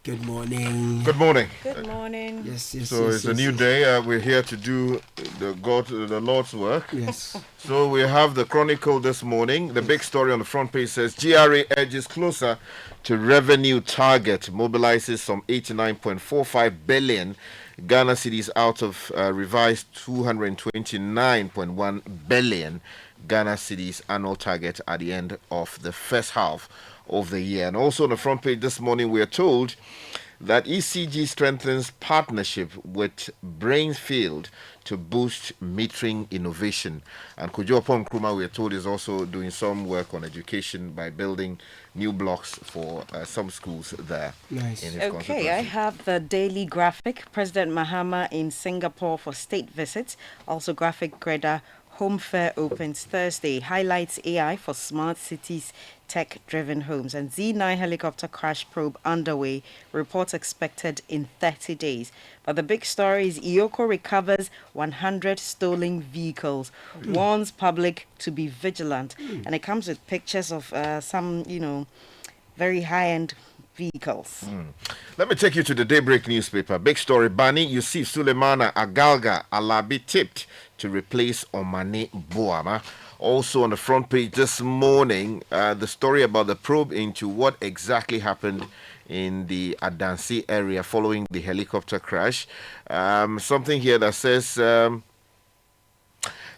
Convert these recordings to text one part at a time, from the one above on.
Good morning. Good morning. Good morning. Yes. So it's a new day. We're here to do the Lord's work. Yes. So we have the Chronicle this morning. The big story on the front page says GRA edges closer to revenue target, mobilizes some 89.45 billion Ghana cedis out of revised 229.1 billion Ghana cedis annual target at the end of the first half of the year. And also on the front page this morning, we are told that ECG strengthens partnership with Brainfield to boost metering innovation. And Kojo Nkrumah, we are told, is also doing some work on education by building new blocks for some schools there. Nice. In his Okay, I have the daily graphic. President Mahama in Singapore for state visits. Also graphic Greta Home Fair opens Thursday. Highlights AI for smart cities, tech-driven homes. And Z9 helicopter crash probe underway. Reports expected in 30 days. But the big story is Ioko recovers 100 stolen vehicles. Warns public to be vigilant. And it comes with pictures of some, very high-end vehicles. Let me take you to the Daybreak newspaper. Big story. Bani Yusuf Suleimana Agalga Alabi tipped to replace Omane Boama. Also on the front page this morning, the story about the probe into what exactly happened in the Adansi area following the helicopter crash. Something here that says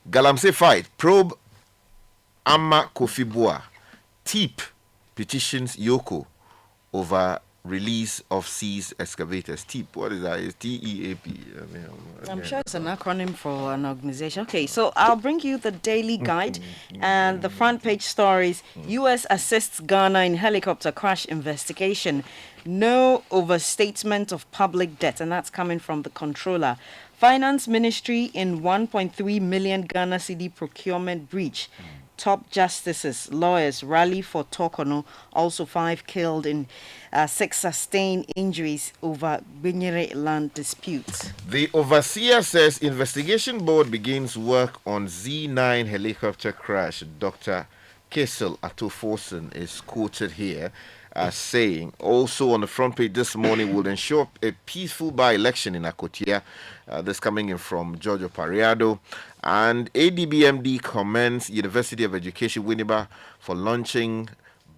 Galamsey fight, probe Amma Kofibua, TEEP petitions Yoko over release of seized excavators. TEEP, what is that? It's TEAP. I'm sure it's an acronym for an organization. Okay, so I'll bring you the daily guide and the front page stories. U.S. assists Ghana in helicopter crash investigation. No overstatement of public debt, and that's coming from the controller. Finance Ministry in 1.3 million Ghana cedi procurement breach. Top justices, lawyers rally for Tokono. Also 5 killed in 6 sustained injuries over Binyere land disputes. The overseer says investigation board begins work on Z9 helicopter crash. Dr. Kessel Atoforsen is quoted here as saying, also on the front page this morning, will ensure a peaceful by-election in Akotia. This coming in from Giorgio Pariado. And ADBMD commends University of Education Winneba for launching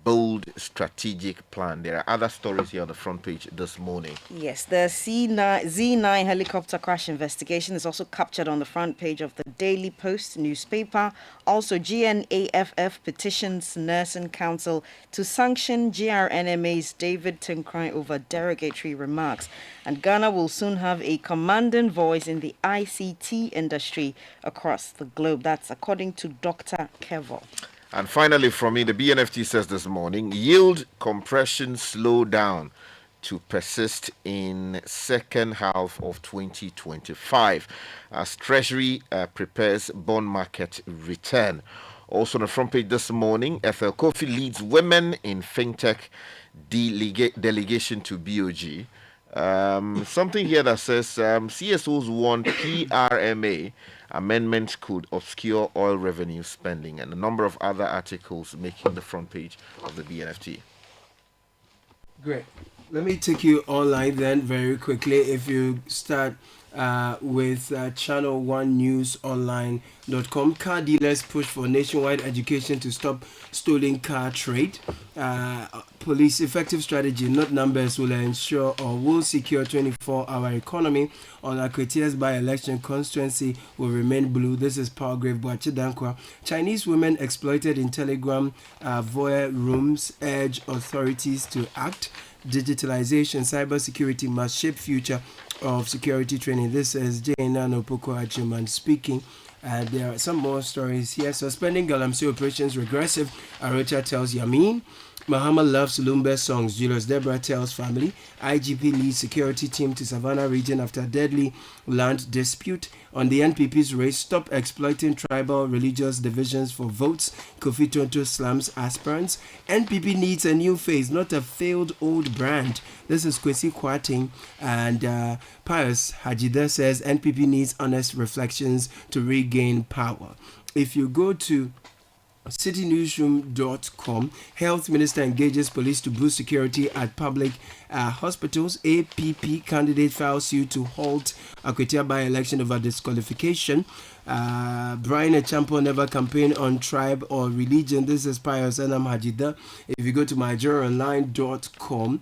bold strategic plan. There are other stories here on the front page this morning. Yes, the Z9 helicopter crash investigation is also captured on the front page of the Daily Post newspaper. Also, GNAFF petitions Nursing Council to sanction GRNMA's David Tinkrai over derogatory remarks. And Ghana will soon have a commanding voice in the ICT industry across the globe. That's according to Dr. Kevo. And finally, from me, the BNFT says this morning, yield compression slow down to persist in second half of 2025 as Treasury prepares bond market return. Also on the front page this morning, FL Kofi leads women in fintech delegation to BOG. Something here that says CSOs want PRMA amendments could obscure oil revenue spending, and a number of other articles making the front page of the BNFT. Great. Let me take you online then very quickly. If you start with ChannelOne car dealers push for nationwide education to stop stolen car trade. Police effective strategy, not numbers, will ensure or will secure 24-hour economy on Akretia's by-election constituency will remain blue. This is Palgrave Boachidankwa. Chinese women exploited in Telegram voyeur rooms urge authorities to act. Digitalization, cybersecurity must shape future of security training. This is Jaina Nopoko Achiman speaking. There are some more stories here. Suspending Galamsey operations regressive, Arocha tells Yamin. Mahama loves Lumbe songs, Julius Deborah tells family. IGP leads security team to Savannah region after deadly land dispute. On the NPP's race, stop exploiting tribal religious divisions for votes. Kofi Tonto slams aspirants. NPP needs a new face, not a failed old brand. This is Kwesi Kwarting, and Pius Hajida says NPP needs honest reflections to regain power. If you go to citynewsroom.com. Health Minister engages police to boost security at public hospitals. APP candidate files suit to halt Akwetia by-election over disqualification. Brian Echampo never campaign on tribe or religion. This is Pius Enam Hajida. If you go to myjournalline.com,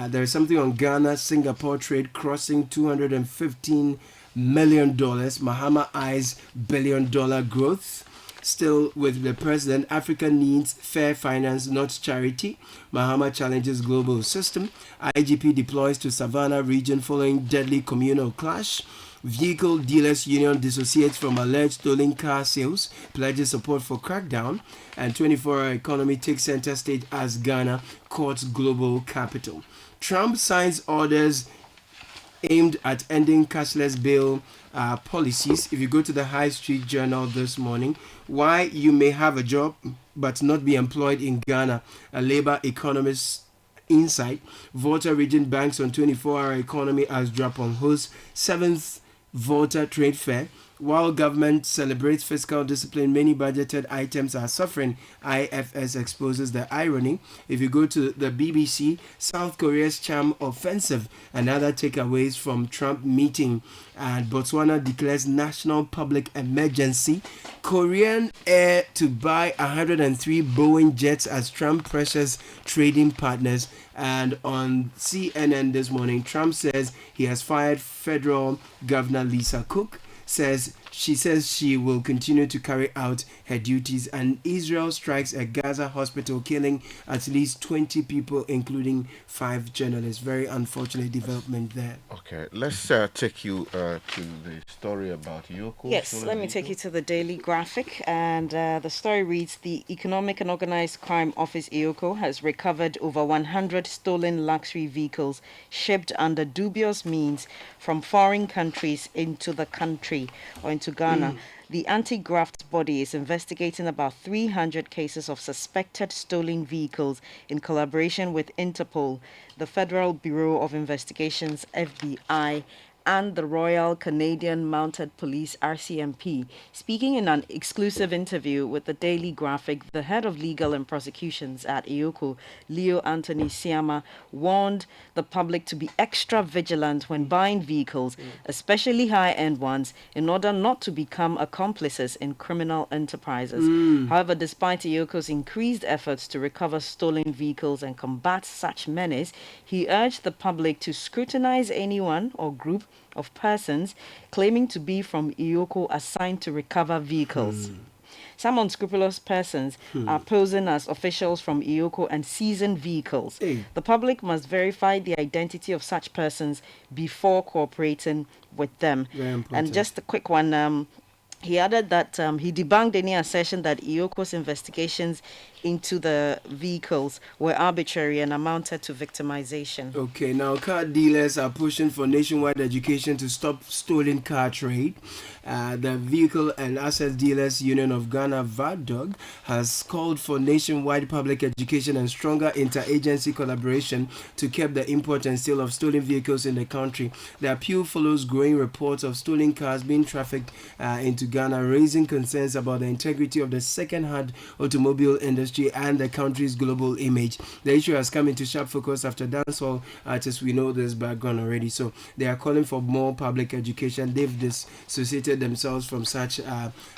there is something on Ghana Singapore trade crossing $215 million. Mahama eyes $1 billion growth. Still with the president, Africa needs fair finance, not charity. Mahama challenges global system. IGP deploys to Savannah region following deadly communal clash. Vehicle Dealers Union dissociates from alleged stolen car sales, pledges support for crackdown. And 24-hour economy takes center stage as Ghana courts global capital. Trump signs orders aimed at ending cashless bill policies. If you go to the High Street Journal this morning, why you may have a job but not be employed in Ghana, a labor economist insight. Volta region banks on 24-hour economy as drop on host 7th Volta trade fair. While government celebrates fiscal discipline, many budgeted items are suffering. IFS exposes the irony. If you go to the BBC, South Korea's charm offensive and other takeaways from Trump meeting, and Botswana declares national public emergency. Korean Air to buy 103 Boeing jets as Trump pressures trading partners. And on CNN this morning, Trump says he has fired federal governor Lisa Cook. She says she will continue to carry out her duties, and Israel strikes a Gaza hospital, killing at least 20 people, including 5 journalists. Very unfortunate development there. Okay, let's take you to the story about Yoko. Yes, let me take you to the Daily Graphic, and the story reads: the Economic and Organized Crime Office (EOCO) has recovered over 100 stolen luxury vehicles shipped under dubious means from foreign countries into the country or into Ghana. The anti-graft body is investigating about 300 cases of suspected stolen vehicles in collaboration with Interpol, the Federal Bureau of Investigations (FBI), and the Royal Canadian Mounted Police (RCMP). Speaking in an exclusive interview with the Daily Graphic, the head of legal and prosecutions at EOCO, Leo Anthony Siama, warned the public to be extra vigilant when buying vehicles, especially high-end ones, in order not to become accomplices in criminal enterprises. However, despite EOCO's increased efforts to recover stolen vehicles and combat such menace, he urged the public to scrutinize anyone or group of persons claiming to be from EOCO assigned to recover vehicles. Some unscrupulous persons are posing as officials from EOCO and seizing vehicles. The public must verify the identity of such persons before cooperating with them. And just a quick one, he added that he debunked any assertion that EOCO's investigations into the vehicles were arbitrary and amounted to victimization. Okay, now car dealers are pushing for nationwide education to stop stolen car trade. The Vehicle and Asset Dealers Union of Ghana, VADOG, has called for nationwide public education and stronger interagency collaboration to curb the import and sale of stolen vehicles in the country. The appeal follows growing reports of stolen cars being trafficked into Ghana, raising concerns about the integrity of the second-hand automobile industry and the country's global image. The issue has come into sharp focus after dancehall artists, we know this background already, so they are calling for more public education. They've dissociated themselves from such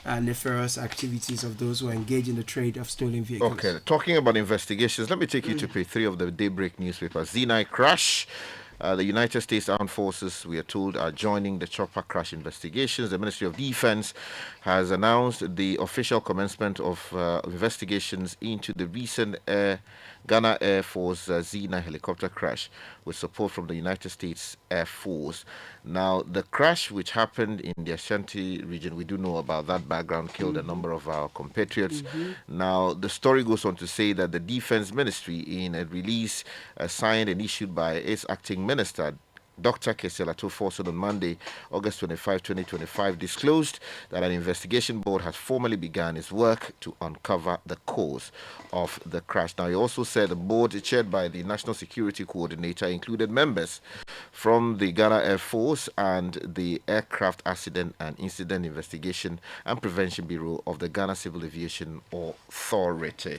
nefarious activities of those who engage in the trade of stolen vehicles. Okay, talking about investigations, let me take you to page 3 of the Daybreak newspaper. Z9 crash. The United States Armed Forces, we are told, are joining the chopper crash investigations. The Ministry of Defense has announced the official commencement of investigations into the recent Ghana Air Force Z9 helicopter crash with support from the United States Air Force. Now, the crash which happened in the Ashanti region, we do know about that background, killed a number of our compatriots. Now, the story goes on to say that the Defense Ministry, in a release signed and issued by its acting minister, Dr. Kesela Toforson on Monday, August 25, 2025, disclosed that an investigation board has formally begun its work to uncover the cause of the crash. Now, he also said the board, chaired by the National Security Coordinator, included members from the Ghana Air Force and the Aircraft Accident and Incident Investigation and Prevention Bureau of the Ghana Civil Aviation Authority.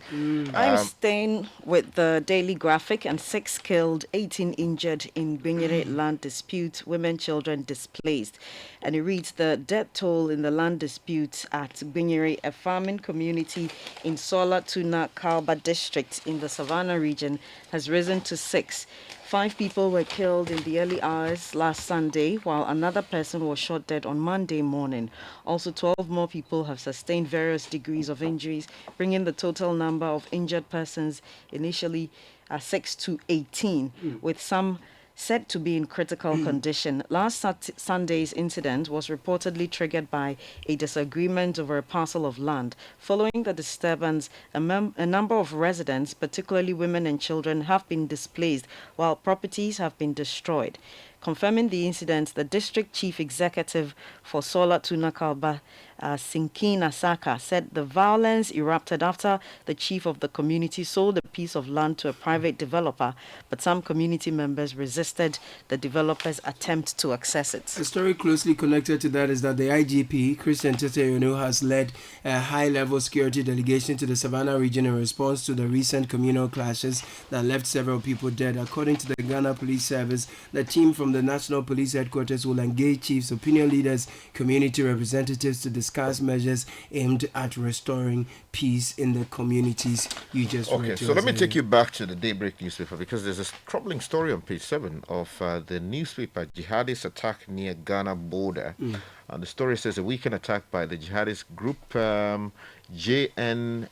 I'm staying with the Daily Graphic, and 6 killed, 18 injured in Binyere land dispute, women, children displaced. And it reads, the death toll in the land dispute at Binyere, a farming community in Sola Tuna Kalba district in the Savannah region, has risen to 6. 5 people were killed in the early hours last Sunday, while another person was shot dead on Monday morning. Also, 12 more people have sustained various degrees of injuries, bringing the total number of injured persons initially 6 to 18, with some said to be in critical condition. Last Sunday's incident was reportedly triggered by a disagreement over a parcel of land. Following the disturbance, a number of residents, particularly women and children, have been displaced, while properties have been destroyed. Confirming the incident, the district chief executive for Sola Tuna Kalba, Sinkin Asaka, said the violence erupted after the chief of the community sold a piece of land to a private developer, but some community members resisted the developer's attempt to access it. A story closely connected to that is that the IGP, Christian Teteyonu, has led a high-level security delegation to the Savannah region in response to the recent communal clashes that left several people dead. According to the Ghana Police Service, the team from the National Police Headquarters will engage chiefs, opinion leaders, community representatives to discuss measures aimed at restoring peace in the communities you just read. Okay, so let me take you back to the Daybreak newspaper, because there's a troubling story on page 7 of the newspaper, Jihadist attack near Ghana border. And the story says a weekend attack by the jihadist group JNIM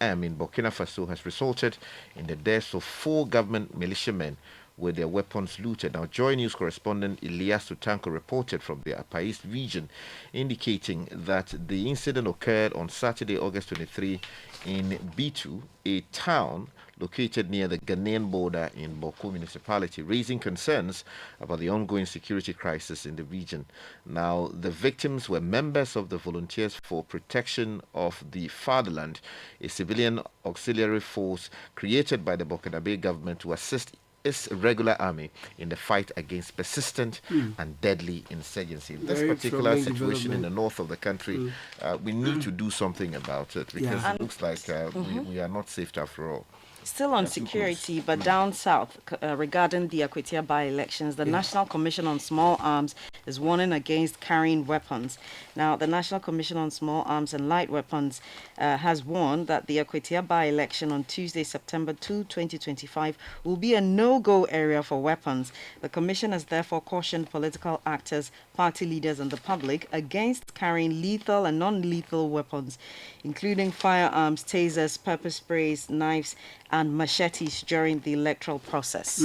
in Burkina Faso has resulted in the deaths of 4 government militiamen with their weapons looted. Now, Joy News correspondent Elias Tutanko reported from the Upper East region, indicating that the incident occurred on Saturday, August 23, in Bitu, a town located near the Ghanaian border in Boko municipality, raising concerns about the ongoing security crisis in the region. Now, the victims were members of the Volunteers for Protection of the Fatherland, a civilian auxiliary force created by the Burkinabe government to assist its regular army in the fight against persistent and deadly insurgency. In this particular situation in the north of the country, we need to do something about it, because it looks like we are not safe after all. Still on security, but down south, regarding the Akwetia by-elections, the National Commission on Small Arms is warning against carrying weapons. Now, the National Commission on Small Arms and Light Weapons has warned that the Akwetia by-election on Tuesday, September 2, 2025, will be a no-go area for weapons. The Commission has therefore cautioned political actors, party leaders, and the public against carrying lethal and non-lethal weapons, including firearms, tasers, pepper sprays, knives, and machetes during the electoral process.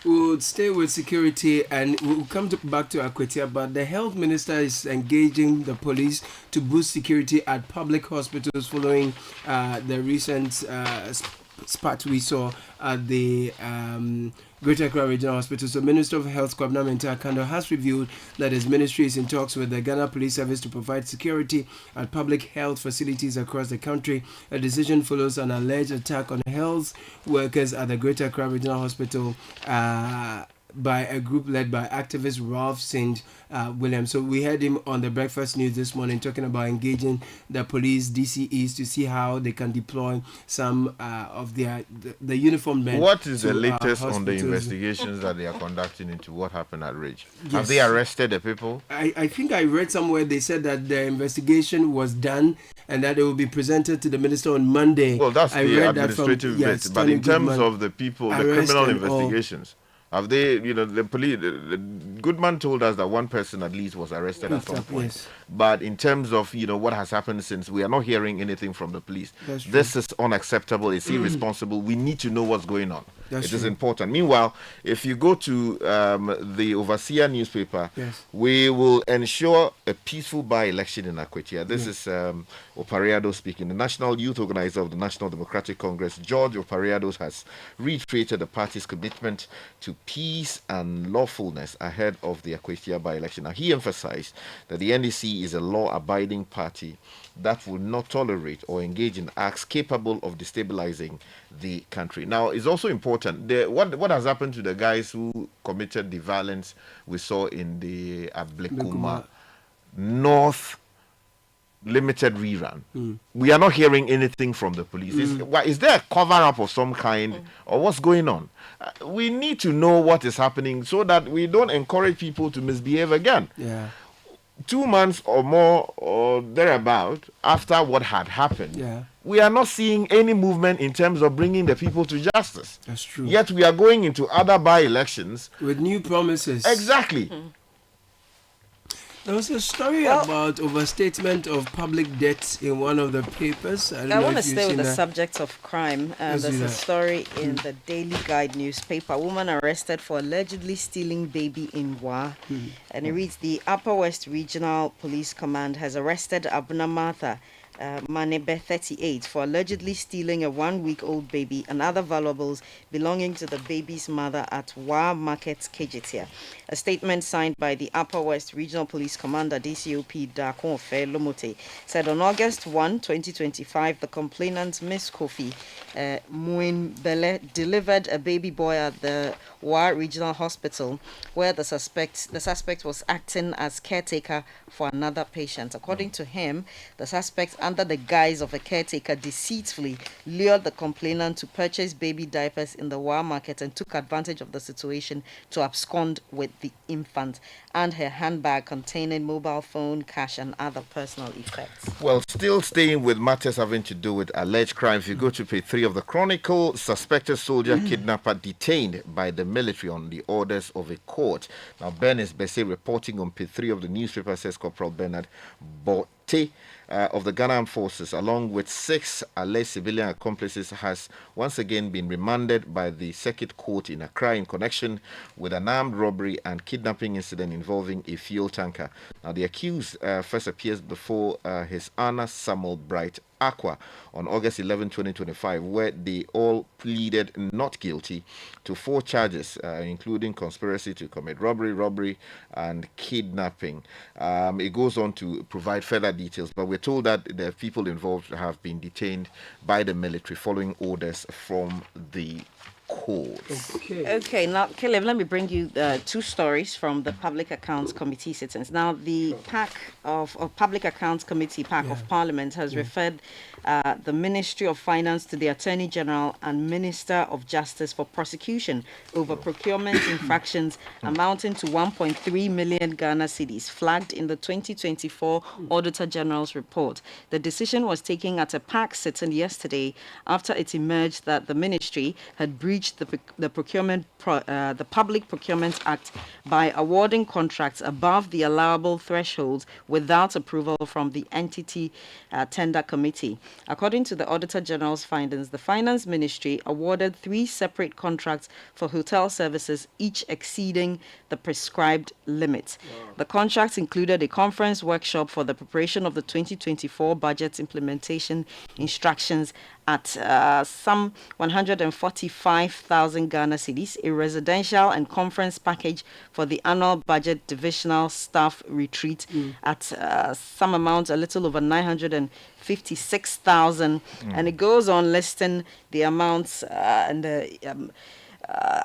We'll stay with security and we'll come back to Akwetia, but the health minister is engaging the police to boost security at public hospitals following the recent spat we saw at the Greater Accra Regional Hospital. So Minister of Health Kwabena Mintah Kando has revealed that his ministry is in talks with the Ghana Police Service to provide security at public health facilities across the country. A decision follows an alleged attack on health workers at the Greater Accra Regional Hospital by a group led by activist Ralph St. Williams. So we heard him on the Breakfast News this morning talking about engaging the police DCEs to see how they can deploy some of the uniformed men. What is the latest on the investigations that they are conducting into what happened at Ridge? Yes. Have they arrested the people? I think I read somewhere they said that the investigation was done and that it will be presented to the minister on Monday. Well, that's I the read administrative that bit. But in terms of the people, the criminal investigations, have they, the police, the Goodman told us that one person at least was arrested at some point. Yes. But in terms of, what has happened since, we are not hearing anything from the police. That's true. This is unacceptable. It's irresponsible. We need to know what's going on. That's It is true. important. Meanwhile, if you go to the Overseer newspaper, Yes. we will ensure a peaceful by-election in Akwetia. This is Opariado speaking. The National Youth Organizer of the National Democratic Congress, George Opariado, has reiterated the party's commitment to peace and lawfulness ahead of the Akwetia by-election. Now, he emphasized that the NDC is a law-abiding party that will not tolerate or engage in acts capable of destabilizing the country. Now, it's also important. What has happened to the guys who committed the violence we saw in the Ablekuma Bekuma. North limited rerun? We are not hearing anything from the police. Is there a cover-up of some kind, or what's going on? We need to know what is happening so that we don't encourage people to misbehave again. Yeah. 2 months or more or thereabout after what had happened, Yeah. we are not seeing any movement in terms of bringing the people to justice. That's true. Yet we are going into other by-elections. With new promises. Exactly. There was a story about overstatement of public debt in one of the papers. I want to if you've stay with seen the that. subject of crime. Let's There's do a that. story in the Daily Guide newspaper. A woman arrested for allegedly stealing baby in Wa. And it reads, the Upper West Regional Police Command has arrested Abuna Martha Manebe, 38, for allegedly stealing a 1-week-old baby and other valuables belonging to the baby's mother at Wa Market, Kejetia. A statement signed by the Upper West Regional Police Commander, DCOP Dakonfe Lomote, said on August 1, 2025, the complainant, Miss Kofi Muinbele, delivered a baby boy at the Wa Regional Hospital, where the suspect was acting as caretaker for another patient. According to him, the suspect, under the guise of a caretaker, deceitfully lured the complainant to purchase baby diapers in the Wa Market and took advantage of the situation to abscond with the infant and her handbag containing mobile phone, cash, and other personal effects. Well, still staying with matters having to do with alleged crime, if you go to page 3 of the Chronicle, suspected soldier kidnapper detained by the military on the orders of a court. Now, Bernice Besse reporting on page 3 of the newspaper says Corporal Bernard Botte of the Ghana Armed Forces, along with 6 alleged civilian accomplices, has once again been remanded by the Circuit Court in Accra in connection with an armed robbery and kidnapping incident involving a fuel tanker. Now, the accused first appears before His Honor Samuel Bright Aqua on August 11, 2025, where they all pleaded not guilty to 4 charges, including conspiracy to commit robbery, and kidnapping. It goes on to provide further details, but we're told that the people involved have been detained by the military following orders from the court. Okay, now, Caleb, let me bring you 2 stories from the Public Accounts Committee sittings. Now, the Public Accounts Committee, of Parliament, has referred the Ministry of Finance to the Attorney General and Minister of Justice for prosecution over procurement infractions amounting to 1.3 million Ghana cedis flagged in the 2024 Auditor General's report. The decision was taken at a PAC sitting yesterday after it emerged that the ministry had breached the Public Procurement Act by awarding contracts above the allowable thresholds without approval from the entity tender committee. According to the Auditor General's findings, the Finance Ministry awarded 3 separate contracts for hotel services, each exceeding the prescribed limit. The contracts included a conference workshop for the preparation of the 2024 budget implementation instructions at some 145,000 Ghana cedis, a residential and conference package for the annual budget divisional staff retreat at some amount a little over 956,000, and it goes on listing the amounts and the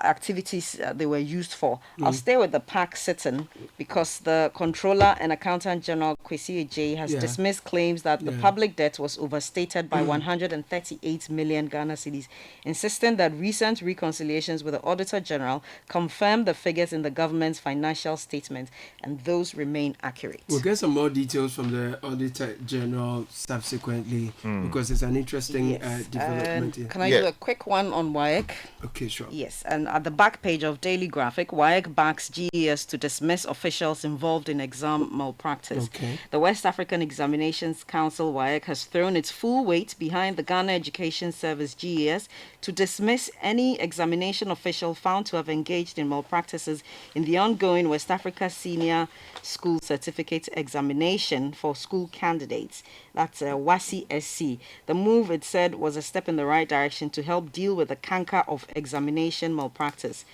activities they were used for. I'll stay with the PAC sitting because the Controller and Accountant General Kwesi Ejay has dismissed claims that the public debt was overstated by 138 million Ghana cedis, insisting that recent reconciliations with the Auditor General confirm the figures in the government's financial statement and those remain accurate. We'll get some more details from the Auditor General subsequently because it's an interesting development here. Can I do a quick one on WAEC? Okay, sure. Yes. Yes, and at the back page of Daily Graphic, WAEC backs GES to dismiss officials involved in exam malpractice. Okay. The West African Examinations Council, WAEC, has thrown its full weight behind the Ghana Education Service, GES, to dismiss any examination official found to have engaged in malpractices in the ongoing West Africa Senior School Certificate Examination for school candidates. That's WASI SC. The move, it said, was a step in the right direction to help deal with the canker of examination malpractice.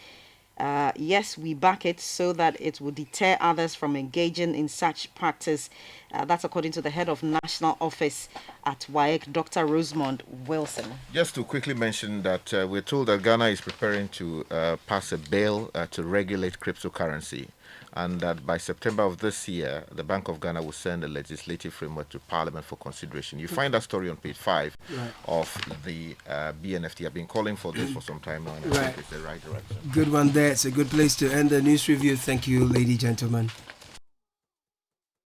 Yes, we back it so that it will deter others from engaging in such practice. That's according to the head of national office at WAEC, Dr. Rosemond Wilson. Just to quickly mention that we're told that Ghana is preparing to pass a bill to regulate cryptocurrency, and that by September of this year, the Bank of Ghana will send a legislative framework to Parliament for consideration. You find that story on page 5 of the BNFT. I've been calling for this for some time now, and I think it's the right direction. Good one there. It's a good place to end the news review. Thank you, ladies and gentlemen.